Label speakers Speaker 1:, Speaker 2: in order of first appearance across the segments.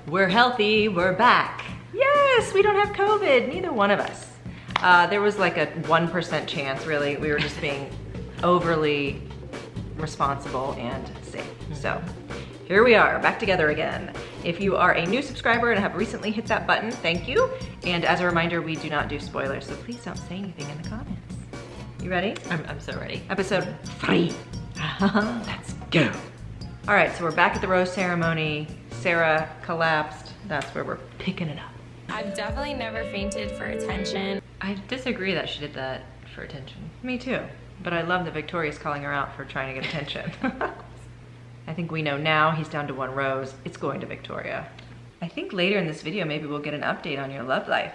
Speaker 1: We're healthy, we're back.
Speaker 2: Yes, we don't have COVID, neither one of us. There was like a 1% chance, really. We were just being overly responsible and safe. So here we are, back together again. If you are a new subscriber and have recently hit that button, thank you. And as a reminder, we do not do spoilers, so please don't say anything in the comments. You ready?
Speaker 1: I'm so ready.
Speaker 2: Episode 3. Let's go. All right, so we're back at the rose ceremony. Sarah collapsed. That's where we're picking it up.
Speaker 3: I've definitely never fainted for attention.
Speaker 1: I disagree that she did that for attention.
Speaker 2: Me too, but I love that Victoria's calling her out for trying to get attention. I think we know now he's down to 1 rose. It's going to Victoria. I think later in this video, maybe we'll get an update on your love life.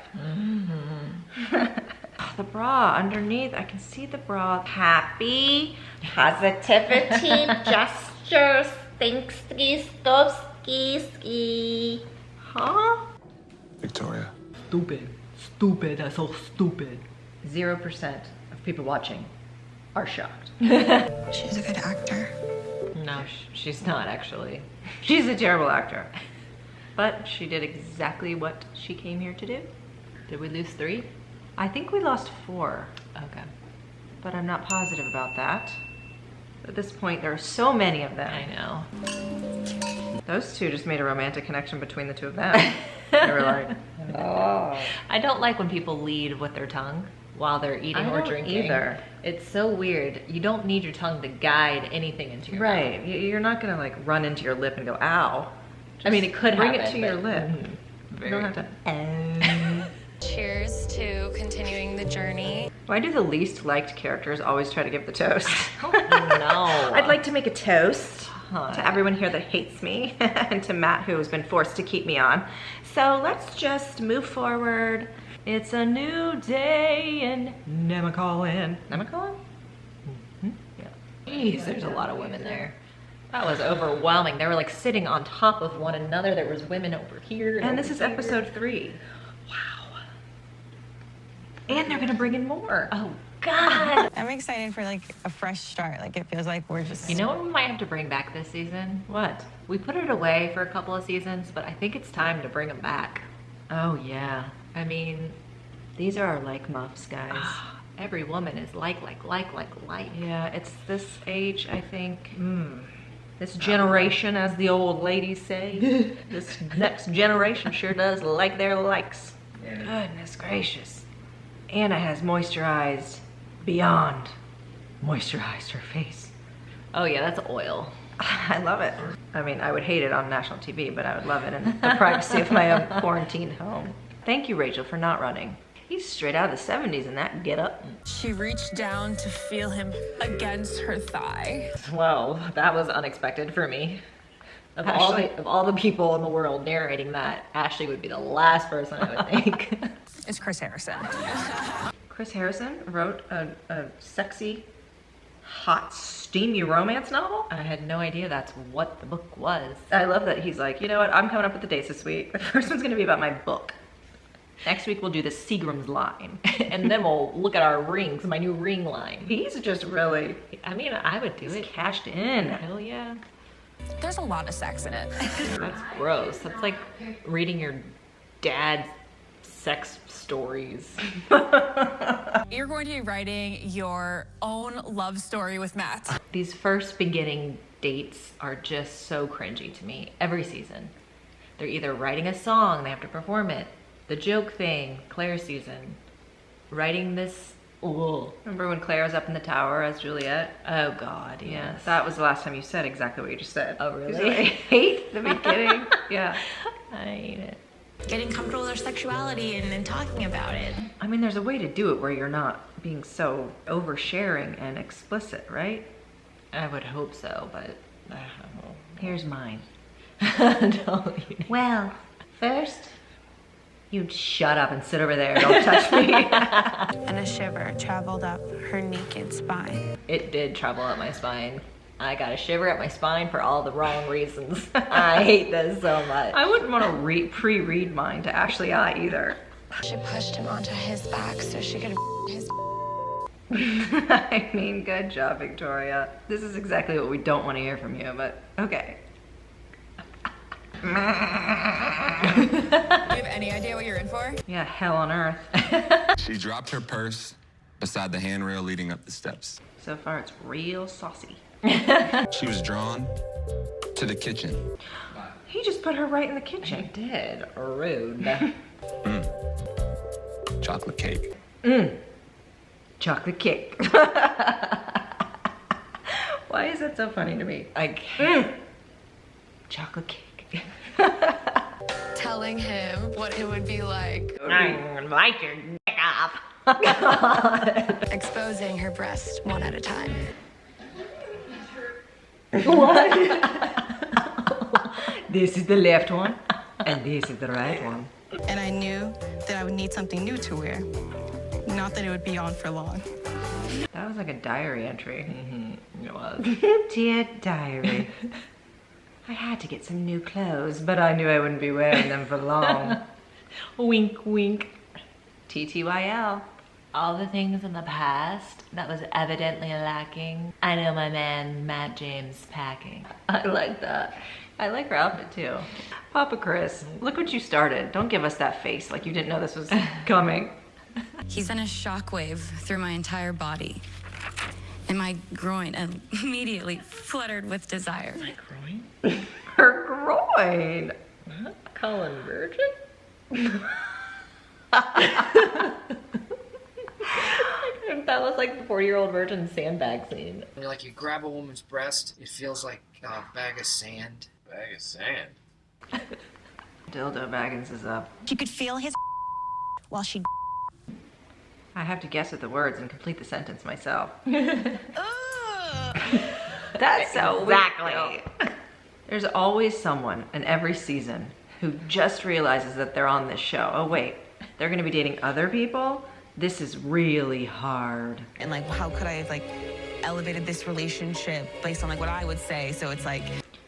Speaker 2: The bra underneath, I can see the bra. Happy, positivity, gestures, thanks, ski. Huh?
Speaker 4: Victoria.
Speaker 1: Stupid, that's so stupid.
Speaker 2: 0% of people watching are shocked.
Speaker 5: She's a good actor.
Speaker 1: No, she's not actually.
Speaker 2: She's a terrible actor. But she did exactly what she came here to do.
Speaker 1: Did we lose 3?
Speaker 2: I think we lost 4,
Speaker 1: Okay.
Speaker 2: but I'm not positive about that. At this point, there are so many of them.
Speaker 1: I know.
Speaker 2: Those two just made a romantic connection between the two of them. They were like, oh.
Speaker 1: I don't like when people lead with their tongue while they're eating or drinking.
Speaker 2: Either.
Speaker 1: It's so weird. You don't need your tongue to guide anything into your mouth.
Speaker 2: Right, you're not gonna like run into your lip and go, ow.
Speaker 1: I mean, it could
Speaker 2: bring
Speaker 1: happen,
Speaker 2: it to your lip.
Speaker 1: Very
Speaker 2: You don't have to.
Speaker 3: Cheers to continuing the journey.
Speaker 2: Why do the least liked characters always try to give the toast?
Speaker 1: Oh, no.
Speaker 2: I'd like to make a toast
Speaker 1: Huh.
Speaker 2: to everyone here that hates me and to Matt, who has been forced to keep me on. So let's just move forward. It's a new day in Nemacolin. Nemacolin?
Speaker 1: Yeah. Jeez, there's a lot of women there. That was overwhelming. They were like sitting on top of one another. There was women over here.
Speaker 2: And this
Speaker 1: over
Speaker 2: is
Speaker 1: here.
Speaker 2: episode 3. Wow. And they're gonna bring in more.
Speaker 1: Oh, God.
Speaker 5: I'm excited for like a fresh start. Like it feels like we're just.
Speaker 1: You know what we might have to bring back this season?
Speaker 2: What?
Speaker 1: We put it away for a couple of seasons, but I think it's time to bring them back.
Speaker 2: Oh yeah.
Speaker 1: I mean,
Speaker 2: These are our like muffs, guys.
Speaker 1: every woman is like.
Speaker 2: Yeah, it's this age, I think. This generation, as the old ladies say. This next generation sure does like their likes. Goodness gracious. Anna has moisturized beyond moisturized her face.
Speaker 1: Oh yeah, that's oil.
Speaker 2: I love it. I mean, I would hate it on national TV, but I would love it in the privacy of my own quarantined home. Thank you, Rachel, for not running. He's straight out of the 70s in that get-up.
Speaker 6: She reached down to feel him against her thigh.
Speaker 1: Well, that was unexpected for me. Of all the people in the world narrating that, Ashley would be the last person I would think.
Speaker 6: It's Chris Harrison.
Speaker 2: Chris Harrison wrote a sexy, hot, steamy romance novel.
Speaker 1: I had no idea that's what the book was.
Speaker 2: I love that he's like, you know what, I'm coming up with the dates this week. The first one's gonna be about my book. Next week we'll do the Seagram's line.
Speaker 1: And then we'll look at our rings, my new ring line.
Speaker 2: He's just really,
Speaker 1: I mean, I would do it.
Speaker 2: cashed in.
Speaker 1: Hell yeah.
Speaker 6: There's a lot of sex in it.
Speaker 1: That's gross. That's like reading your dad's sex stories.
Speaker 6: You're going to be writing your own love story with Matt.
Speaker 1: These first beginning dates are just so cringy to me every season. They're either writing a song, they have to perform it. The joke thing, Claire's season. Writing this,
Speaker 2: Remember when Claire was up in the tower as Juliet?
Speaker 1: oh God, yes.
Speaker 2: That was the last time you said exactly what you just said.
Speaker 1: Oh, really?
Speaker 2: You said, I hate the beginning. Yeah.
Speaker 1: I hate it.
Speaker 3: Getting comfortable with our sexuality and talking about it.
Speaker 2: I mean, there's a way to do it where you're not being so oversharing and explicit, right?
Speaker 1: I would hope so, but I don't know.
Speaker 2: Here's mine.
Speaker 1: No,
Speaker 2: Well, first, you'd shut up and sit over there. Don't touch me.
Speaker 5: And a shiver traveled up her naked spine.
Speaker 1: it did travel up my spine. I got a shiver up my spine for all the wrong reasons. I hate this so much.
Speaker 2: I wouldn't want to pre-read mine to Ashley I either.
Speaker 3: She pushed him onto his back so she could his.
Speaker 2: I mean, good job, Victoria. This is exactly what we don't want to hear from you, but okay.
Speaker 6: before?
Speaker 2: Yeah, hell on earth.
Speaker 4: She dropped her purse beside the handrail leading up the steps.
Speaker 2: So far, it's real saucy.
Speaker 4: She was drawn to the kitchen.
Speaker 2: He just put her right in the kitchen.
Speaker 1: Did. Rude.
Speaker 4: Chocolate cake.
Speaker 2: Chocolate cake. Why is that so funny to me?
Speaker 1: I can't.
Speaker 2: Chocolate cake.
Speaker 5: Telling him what it would be like
Speaker 1: Like your dick off.
Speaker 5: exposing her breast one at a time.
Speaker 2: This is the left one, and this is the right one.
Speaker 7: And I knew that I would need something new to wear. Not that it would be on for long.
Speaker 2: That was like a diary entry.
Speaker 1: It was.
Speaker 2: Dear diary, I had to get some new clothes, but I knew I wouldn't be wearing them for long.
Speaker 1: Wink, wink.
Speaker 2: TTYL.
Speaker 1: All the things in the past that was evidently lacking. I know my man Matt James packing.
Speaker 2: I like that. I like her outfit too. Papa Chris, look what you started. Don't give us that face like you didn't know this was coming.
Speaker 8: He sent a shockwave through my entire body. And my groin immediately fluttered with desire.
Speaker 2: Her groin.
Speaker 1: Colin Virgin? That was like the 40-year-old virgin sandbag scene.
Speaker 9: When you grab a woman's breast, it feels like a bag of sand.
Speaker 10: Bag of sand.
Speaker 2: Dildo Baggins is up.
Speaker 3: She could feel his while she.
Speaker 2: I have to guess at the words and complete the sentence myself. That's so
Speaker 1: Exactly.
Speaker 2: weird. There's always someone in every season who just realizes that they're on this show. Oh wait, they're gonna be dating other people? This is really hard.
Speaker 7: And how could I have elevated this relationship based on what I would say? So it's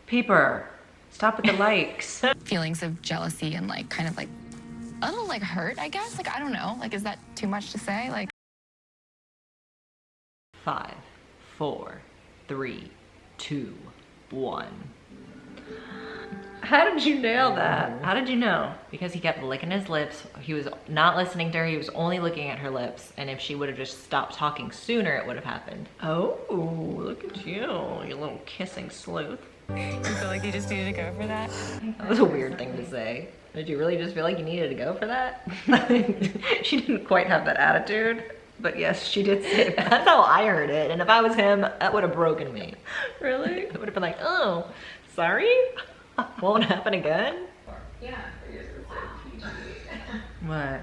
Speaker 2: Peeper, stop with the likes.
Speaker 8: Feelings of jealousy and kind of a little hurt, I guess. I don't know. Is that too much to say?
Speaker 1: 5, 4, 3, 2, 1.
Speaker 2: How did you nail that? How did you know?
Speaker 1: Because he kept licking his lips. He was not listening to her. He was only looking at her lips. And if she would have just stopped talking sooner, it would have happened.
Speaker 2: Oh, look at you little kissing sleuth.
Speaker 5: You feel like you just needed to go for that?
Speaker 1: That was a weird thing to say. Did you really just feel like you needed to go for that?
Speaker 2: She didn't quite have that attitude, but yes, she did say that.
Speaker 1: That's how I heard it. And if I was him, that would have broken me.
Speaker 2: Really?
Speaker 1: It would have been like, oh, sorry? Won't happen again?
Speaker 2: What?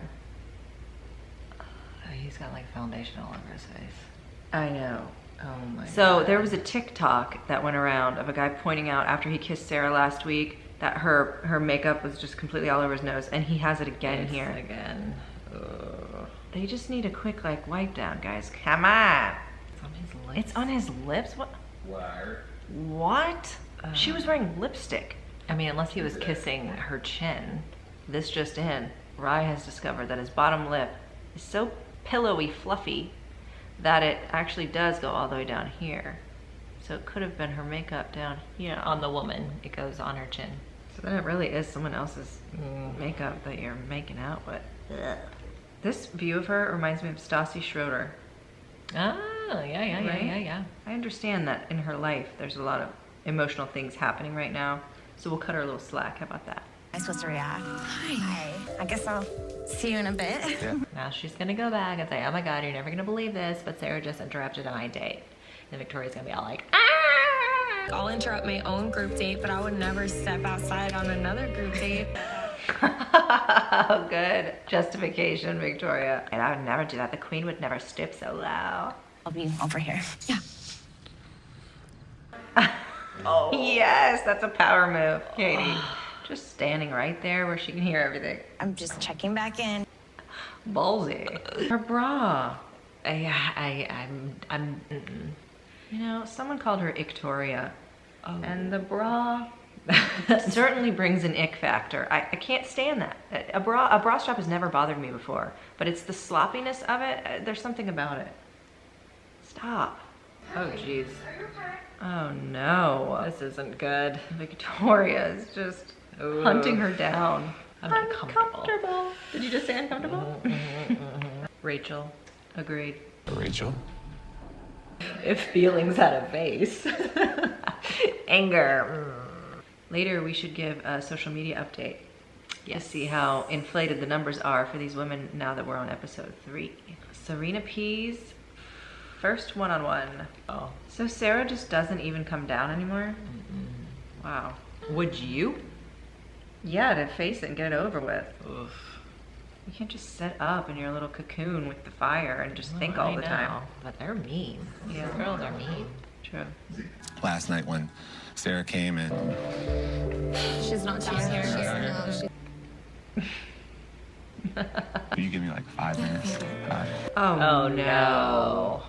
Speaker 1: He's got foundation all over his face.
Speaker 2: I know.
Speaker 1: Oh my
Speaker 2: So there was a TikTok that went around of a guy pointing out after he kissed Sarah last week that her makeup was just completely all over his nose, and he has it again here.
Speaker 1: Again. Ugh.
Speaker 2: They just need a quick wipe down, guys. Come on.
Speaker 1: It's on his lips.
Speaker 2: It's on his lips? What? What? She was wearing lipstick.
Speaker 1: I mean, unless he was kissing her chin. This just in. Rye has discovered that his bottom lip
Speaker 2: is so pillowy fluffy that it actually does go all the way down here. So it could have been her makeup down here.
Speaker 1: on the woman, it goes on her chin.
Speaker 2: So then it really is someone else's makeup that you're making out with. Ugh. This view of her reminds me of Stassi Schroeder.
Speaker 1: Oh, yeah.
Speaker 2: Right? I understand that in her life there's a lot of emotional things happening right now. So we'll cut her a little slack. How about that?
Speaker 3: I'm supposed to react. Hi. I guess I'll see you in a bit.
Speaker 1: Now she's gonna go back and say, oh my God, you're never gonna believe this, but Sarah just interrupted my date. And Victoria's gonna be all like, ah!
Speaker 5: I'll interrupt my own group date, but I would never step outside on another group date.
Speaker 2: Good justification, Victoria. And I would never do that. The queen would never stoop so low.
Speaker 3: I'll be over here.
Speaker 8: Yeah.
Speaker 2: Oh. Yes, that's a power move, Katie. Just standing right there where she can hear everything.
Speaker 3: I'm just checking back in.
Speaker 2: Ballsy. Her bra.
Speaker 1: I'm
Speaker 2: You know, someone called her Ictoria. Oh. And the bra certainly brings an ick factor. I can't stand that. A bra strap has never bothered me before, but it's the sloppiness of it. There's something about it. Stop.
Speaker 1: oh jeez,
Speaker 2: Oh no.
Speaker 1: this isn't good.
Speaker 2: Victoria is just hunting her down.
Speaker 1: I'm uncomfortable.
Speaker 2: Did you just say uncomfortable?
Speaker 1: Rachel, agreed.
Speaker 4: Rachel?
Speaker 1: If feelings had a face. Anger.
Speaker 2: Later, we should give a social media update.
Speaker 1: Yes.
Speaker 2: To see how inflated the numbers are for these women now that we're on episode 3. Serena P's first one-on-one.
Speaker 1: Oh.
Speaker 2: So Sarah just doesn't even come down anymore? Wow.
Speaker 1: Would you?
Speaker 2: Yeah, to face it and get it over with.
Speaker 1: Oof.
Speaker 2: You can't just set up in your little cocoon with the fire and just think all the time.
Speaker 1: But they're mean.
Speaker 2: Yeah.
Speaker 1: These girls are mean.
Speaker 2: True.
Speaker 4: Last night when Sarah came in,
Speaker 5: She's not here.
Speaker 4: will you give me like 5 minutes?
Speaker 2: Oh,
Speaker 1: no.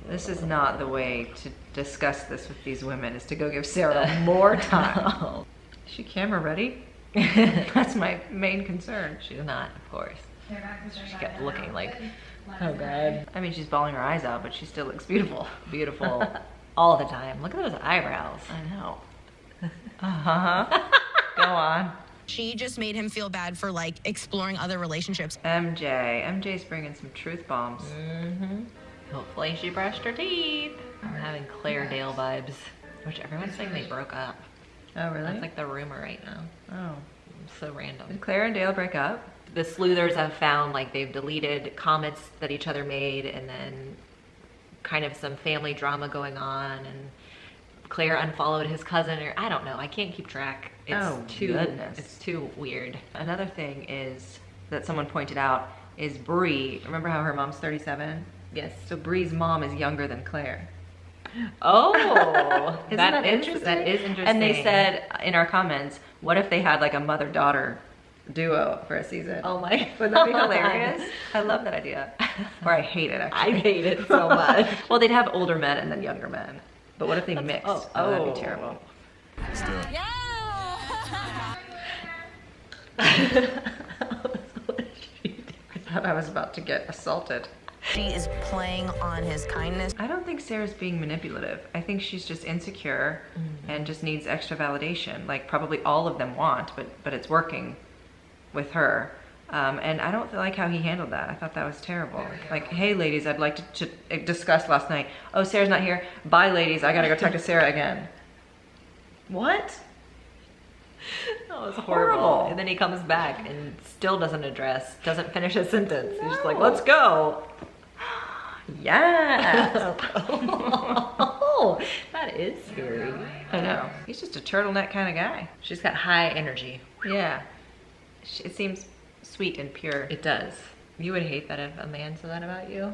Speaker 2: This is not the way to discuss this with these women, is to go give Sarah more time. Is she camera ready? That's my main concern.
Speaker 1: She's not, of course. She kept looking like, oh god.
Speaker 2: I mean, she's bawling her eyes out, but she still looks beautiful.
Speaker 1: Beautiful all the time. Look at those eyebrows.
Speaker 2: I know. Uh-huh. Go on.
Speaker 7: She just made him feel bad for like exploring other relationships.
Speaker 2: MJ's bringing some truth bombs.
Speaker 1: Hopefully she brushed her teeth. I'm having Claire Dale vibes, which everyone's saying they broke up.
Speaker 2: Oh, really?
Speaker 1: That's like the rumor right now.
Speaker 2: Oh.
Speaker 1: So random.
Speaker 2: Did Claire and Dale break up?
Speaker 1: The sleuthers have found like they've deleted comments that each other made, and then kind of some family drama going on, and Claire unfollowed his cousin, or I don't know. I can't keep track. It's
Speaker 2: Goodness.
Speaker 1: It's too weird.
Speaker 2: Another thing is that someone pointed out is Bree. Remember how her mom's 37?
Speaker 1: Yes.
Speaker 2: So Bree's mom is younger than Claire.
Speaker 1: Oh,
Speaker 2: Isn't that interesting?
Speaker 1: That is interesting.
Speaker 2: And they said in our comments, what if they had like a mother-daughter duo for a season?
Speaker 1: Oh my.
Speaker 2: Would that be hilarious? I love that idea. Or I hate it, actually.
Speaker 1: I hate it so much.
Speaker 2: Well, they'd have older men and then younger men. But what if they mixed?
Speaker 1: oh,
Speaker 2: That'd be terrible.
Speaker 4: Still.
Speaker 2: I thought I was about to get assaulted.
Speaker 7: She is playing on his kindness.
Speaker 2: I don't think Sarah's being manipulative. I think she's just insecure and just needs extra validation. Like probably all of them want, but it's working with her. And I don't like how he handled that. I thought that was terrible. Like, hey ladies, I'd like to discuss last night. Oh, Sarah's not here. Bye ladies, I gotta go talk to Sarah again. What?
Speaker 1: That was
Speaker 2: Horrible.
Speaker 1: horrible. And then he comes back and still doesn't finish a sentence. He's just like, let's go.
Speaker 2: Yeah.
Speaker 1: Oh, that is scary.
Speaker 2: I know. He's just a turtleneck kind of guy.
Speaker 1: She's got high energy.
Speaker 2: Yeah. It seems sweet and pure.
Speaker 1: It does. You would hate that if a man said that about you.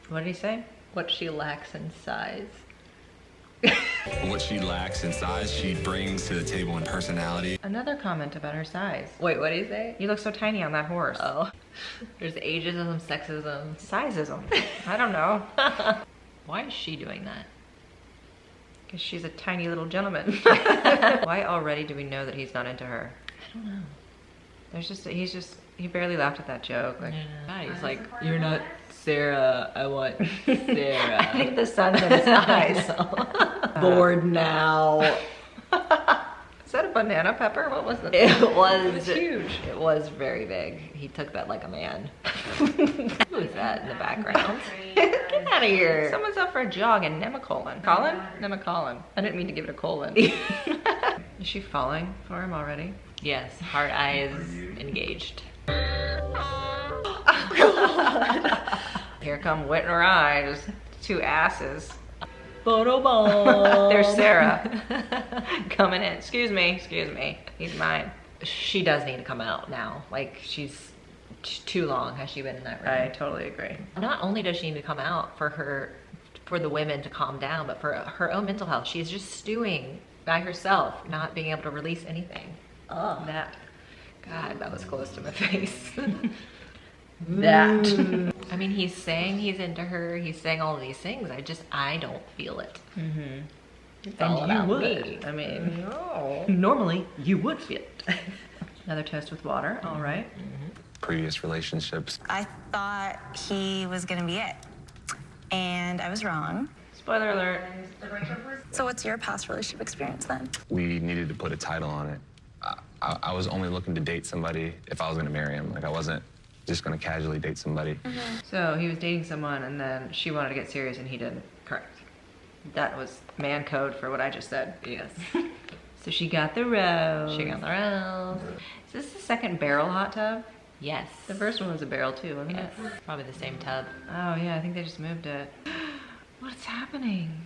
Speaker 2: What did he say?
Speaker 1: What she lacks in size.
Speaker 4: What she lacks in size, she brings to the table in personality.
Speaker 2: Another comment about her size.
Speaker 1: Wait, what did he say?
Speaker 2: You look so tiny on that horse.
Speaker 1: Oh. There's ageism, sexism.
Speaker 2: Sizeism. I don't know.
Speaker 1: Why is she doing that?
Speaker 2: Because she's a tiny little gentleman. Why already do we know that he's not into her?
Speaker 1: I don't know.
Speaker 2: He barely laughed at that joke. Like,
Speaker 1: He's like, you're not Sarah, I want Sarah.
Speaker 2: I think the sun's in his eyes.
Speaker 1: Bored now.
Speaker 2: Is that a banana pepper? What was it?
Speaker 1: It was
Speaker 2: huge.
Speaker 1: It was very big. He took that like a man. Who is that in the background? Get out of here.
Speaker 2: Someone's up for a jog in Nemacolin. Colin? Nemacolin. I didn't mean to give it a colon. Is she falling for him already?
Speaker 1: Yes, heart eyes engaged.
Speaker 2: Here come wet in her eyes. 2 asses.
Speaker 1: Photo bomb.
Speaker 2: There's Sarah coming in. Excuse me. He's mine.
Speaker 1: She does need to come out now. Like, she's too long has she been in that room.
Speaker 2: I totally agree.
Speaker 1: Not only does she need to come out for the women to calm down, but for her own mental health. She's just stewing by herself, not being able to release anything. Oh, God, that was close to my face.
Speaker 2: That.
Speaker 1: I mean, he's saying he's into her. He's saying all of these things. I don't feel it.
Speaker 2: Mm-hmm.
Speaker 1: It's all about
Speaker 2: would.
Speaker 1: me.
Speaker 2: I mean,
Speaker 1: No.
Speaker 2: normally you would feel it. Another toast with water. All right.
Speaker 4: Previous relationships.
Speaker 7: I thought he was gonna be it, and I was wrong.
Speaker 2: Spoiler alert.
Speaker 5: So what's your past relationship experience then?
Speaker 4: We needed to put a title on it. I was only looking to date somebody if I was gonna marry him. Like, I wasn't just gonna casually date somebody.
Speaker 2: So he was dating someone and then she wanted to get serious and he didn't.
Speaker 1: Correct.
Speaker 2: That was man code for what I just said.
Speaker 1: Yes.
Speaker 2: So she got the rose.
Speaker 1: She got the rose.
Speaker 2: Is this the second barrel hot tub?
Speaker 1: Yes.
Speaker 2: The first one was a barrel too, wasn't
Speaker 1: Yes.
Speaker 2: it?
Speaker 1: Probably the same tub.
Speaker 2: Oh yeah, I think they just moved it. What's happening?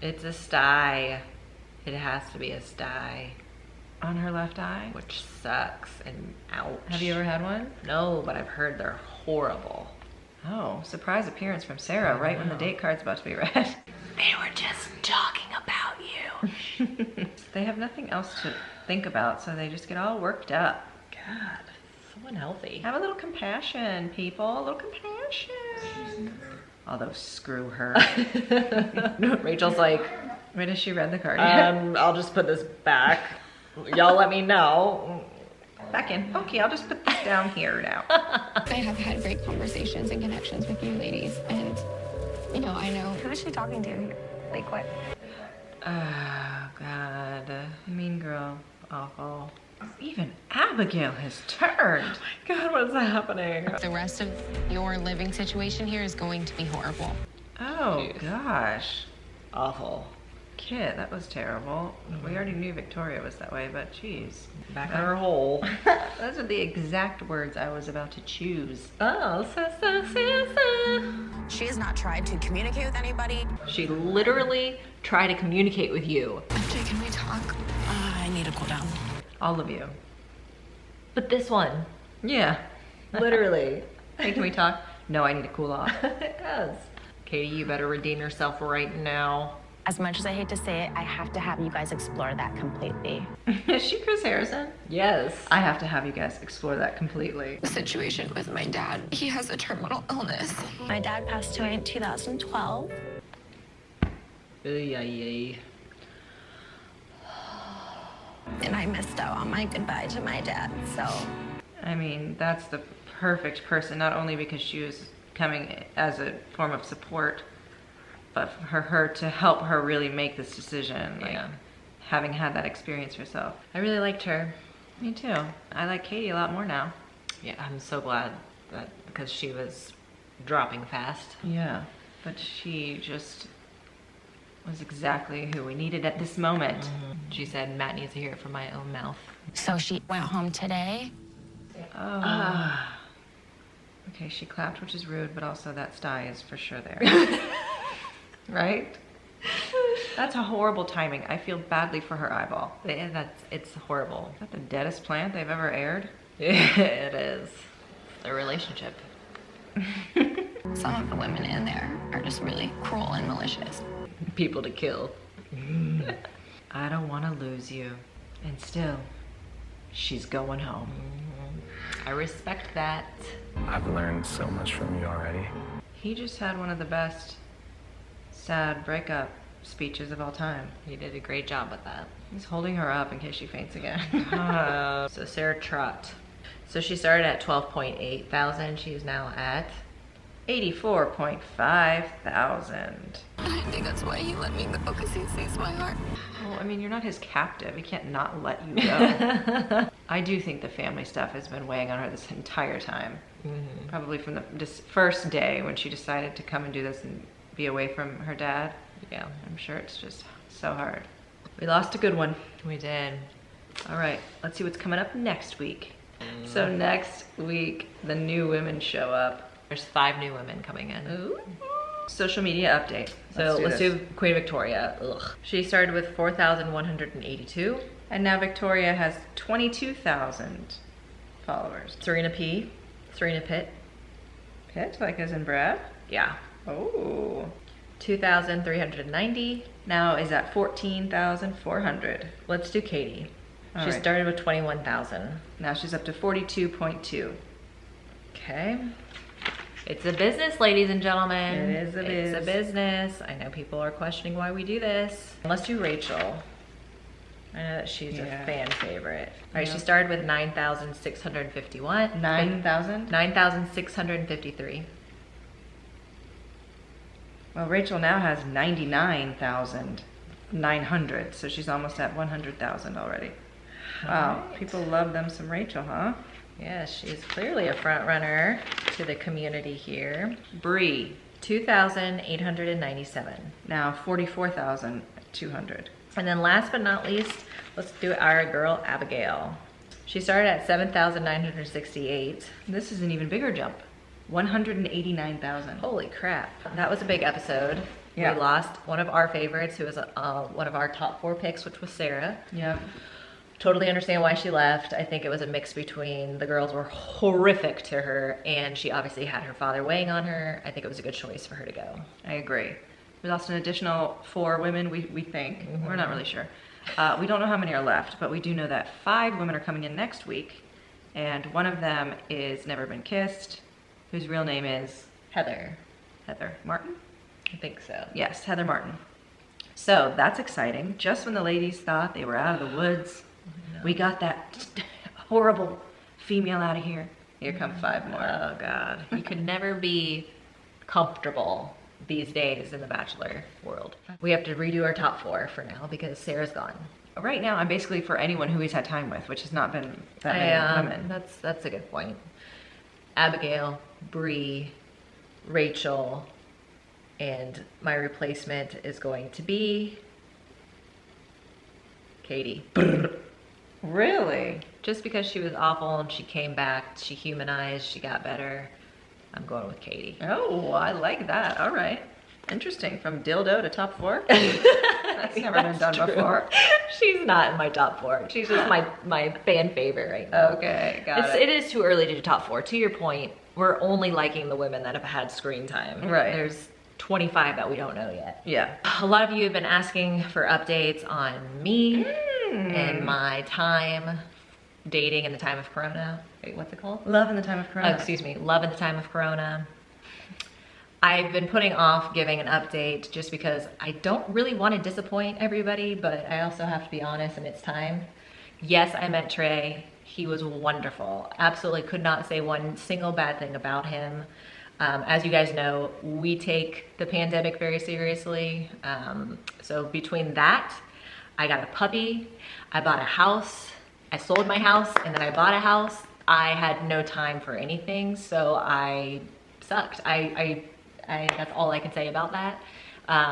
Speaker 1: It's a stye. It has to be a stye.
Speaker 2: On her left eye?
Speaker 1: Which sucks and ouch.
Speaker 2: Have you ever had one?
Speaker 1: No, but I've heard they're horrible.
Speaker 2: Oh, surprise appearance from Sarah right when the date card's about to be read.
Speaker 1: They were just talking about you.
Speaker 2: They have nothing else to think about, so they just get all worked up.
Speaker 1: God, so unhealthy.
Speaker 2: Have a little compassion, people. A little compassion. Although, screw her.
Speaker 1: Rachel's like,
Speaker 2: Wait, has she read the card?
Speaker 1: I'll just put this back. Y'all let me know.
Speaker 2: Back in. Okay, I'll just put this down here now.
Speaker 5: I have had great conversations and connections with you ladies, and I know.
Speaker 3: Who is she talking to? Like what?
Speaker 2: Oh, God. Mean girl. Awful. Even Abigail has turned.
Speaker 1: God, what's happening?
Speaker 5: The rest of your living situation here is going to be horrible.
Speaker 2: Oh, gosh.
Speaker 1: Awful.
Speaker 2: Kid, that was terrible. We already knew Victoria was that way, but geez.
Speaker 1: Back in her hole.
Speaker 2: Those are the exact words I was about to choose.
Speaker 1: Oh,
Speaker 7: She has not tried to communicate with anybody.
Speaker 1: She literally tried to communicate with you.
Speaker 5: MJ, can we talk?
Speaker 7: I need to cool down.
Speaker 2: All of you.
Speaker 1: But this one,
Speaker 2: Yeah.
Speaker 1: literally.
Speaker 2: Hey, can we talk? No, I need to cool off.
Speaker 1: Yes. Katie, you better redeem yourself right now.
Speaker 3: As much as I hate to say it, I have to have you guys explore that completely.
Speaker 2: Is she Chris Harrison?
Speaker 1: Yes.
Speaker 2: I have to have you guys explore that completely.
Speaker 5: The situation with my dad. He has a terminal illness.
Speaker 3: My dad passed away in 2012.
Speaker 5: And I missed out on my goodbye to my dad, so.
Speaker 2: I mean, that's the perfect person, not only because she was coming as a form of support, but for her to help her really make this decision, like
Speaker 1: Yeah.
Speaker 2: having had that experience herself.
Speaker 1: I really liked her.
Speaker 2: Me too. I like Katie a lot more now.
Speaker 1: Yeah, I'm so glad that because she was dropping fast.
Speaker 2: Yeah, but she just was exactly who we needed at this moment.
Speaker 1: She said, Matt needs to hear it from my own mouth.
Speaker 3: So she went home today.
Speaker 2: Oh. Okay, she clapped, which is rude, but also that stye is for sure there. Right? That's a horrible timing. I feel badly for her eyeball.
Speaker 1: It's horrible.
Speaker 2: Is that the deadest plant they've ever aired?
Speaker 1: It is. The relationship.
Speaker 5: Some of the women in there are just really cruel and malicious.
Speaker 1: People to kill.
Speaker 2: I don't want to lose you. And still, she's going home.
Speaker 1: I respect that.
Speaker 4: I've learned so much from you already.
Speaker 2: He just had one of the best sad breakup speeches of all time.
Speaker 1: You did a great job with that.
Speaker 2: He's holding her up in case she faints again.
Speaker 1: So Sarah Trott. So she started at 12.8 thousand. She's now at
Speaker 2: 84.5 thousand.
Speaker 5: I think that's why he let me go, because he sees my heart.
Speaker 2: Well, I mean, you're not his captive. He can't not let you go. I do think the family stuff has been weighing on her this entire time. Probably from the first day when she decided to come and do this and be away from her dad.
Speaker 1: Yeah,
Speaker 2: I'm sure it's just so hard. We lost a good one.
Speaker 1: we did.
Speaker 2: All right, let's see what's coming up next week. So next week, the new women show up.
Speaker 1: There's 5 new women coming in.
Speaker 2: Ooh. Social media update.
Speaker 1: So let's
Speaker 2: this.
Speaker 1: do Queen Victoria. Ugh. She started with 4,182.
Speaker 2: And now Victoria has 22,000 followers.
Speaker 1: Serena P. Serena Pitt.
Speaker 2: Pitt, like as in Brad?
Speaker 1: Yeah.
Speaker 2: Oh.
Speaker 1: 2,390.
Speaker 2: Now is at 14,400.
Speaker 1: Let's do Katie.
Speaker 2: All
Speaker 1: She
Speaker 2: right.
Speaker 1: started with 21,000.
Speaker 2: Now she's up to 42.2.
Speaker 1: Okay. It's a business, ladies and gentlemen.
Speaker 2: It is a
Speaker 1: It's a
Speaker 2: biz.
Speaker 1: business. I know people are questioning why we do this. Let's do Rachel. I know that she's
Speaker 2: Yeah.
Speaker 1: a fan favorite. All right,
Speaker 2: Yeah.
Speaker 1: she started with 9,651.
Speaker 2: 9,000?
Speaker 1: 9,653.
Speaker 2: Well, Rachel now has 99,900, so she's almost at 100,000 already. Wow, people love them some Rachel, huh?
Speaker 1: Yeah, she's clearly a front runner to the community here.
Speaker 2: Bree,
Speaker 1: 2,897.
Speaker 2: now 44,200.
Speaker 1: And then last but not least, let's do our girl Abigail. She started at 7,968.
Speaker 2: This is an even bigger jump, 189,000.
Speaker 1: Holy crap. That was a big episode.
Speaker 2: Yeah.
Speaker 1: We lost one of our favorites, who was one of our top 4 picks, which was Sarah.
Speaker 2: Yeah.
Speaker 1: Totally understand why she left. I think it was a mix between the girls were horrific to her and she obviously had her father weighing on her. I think it was a good choice for her to go.
Speaker 2: I agree. We lost an additional 4 women, we think. We're not really sure. We don't know how many are left, but we do know that 5 women are coming in next week, and one of them is Never Been Kissed, whose real name is
Speaker 1: Heather.
Speaker 2: Heather Martin?
Speaker 1: I think so.
Speaker 2: Yes, Heather Martin. So that's exciting. Just when the ladies thought they were out of the woods, we got that horrible female out of here. Here come 5 more.
Speaker 1: Oh God, you could never be comfortable these days in the Bachelor world. We have to redo our top 4 for now because Sarah's gone.
Speaker 2: Right now, I'm basically for anyone who he's had time with, which has not been that many women.
Speaker 1: That's a good point. Abigail, Bree, Rachel, and my replacement is going to be Katie.
Speaker 2: Really?
Speaker 1: Just because she was awful and she came back, she humanized, she got better. I'm going with Katie.
Speaker 2: Oh, I like that. All right. Interesting. From dildo to top 4? That's never been done before.
Speaker 1: She's not in my top 4. She's just my fan favorite right now.
Speaker 2: Okay, got it.
Speaker 1: It is too early to do top 4. To your point, we're only liking the women that have had screen time.
Speaker 2: Right.
Speaker 1: There's 25 that we don't know yet.
Speaker 2: Yeah.
Speaker 1: A lot of you have been asking for updates on me and my time dating in the time of Corona. Wait, what's it called?
Speaker 2: Love in the time of Corona.
Speaker 1: Oh, excuse me. Love in the time of Corona. I've been putting off giving an update just because I don't really want to disappoint everybody, but I also have to be honest and it's time. Yes, I met Trey. He was wonderful. Absolutely could not say one single bad thing about him. As you guys know, we take the pandemic very seriously. So between that, I got a puppy, I bought a house, I sold my house, and then I bought a house. I had no time for anything, so I sucked. I that's all I can say about that.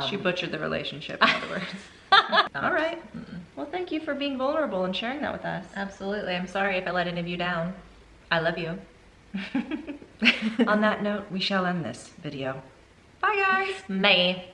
Speaker 2: She butchered the relationship, in other words. All right. Well, thank you for being vulnerable and sharing that with us.
Speaker 1: Absolutely. I'm sorry if I let any of you down. I love you.
Speaker 2: On that note, we shall end this video. Bye, guys.
Speaker 1: Bye.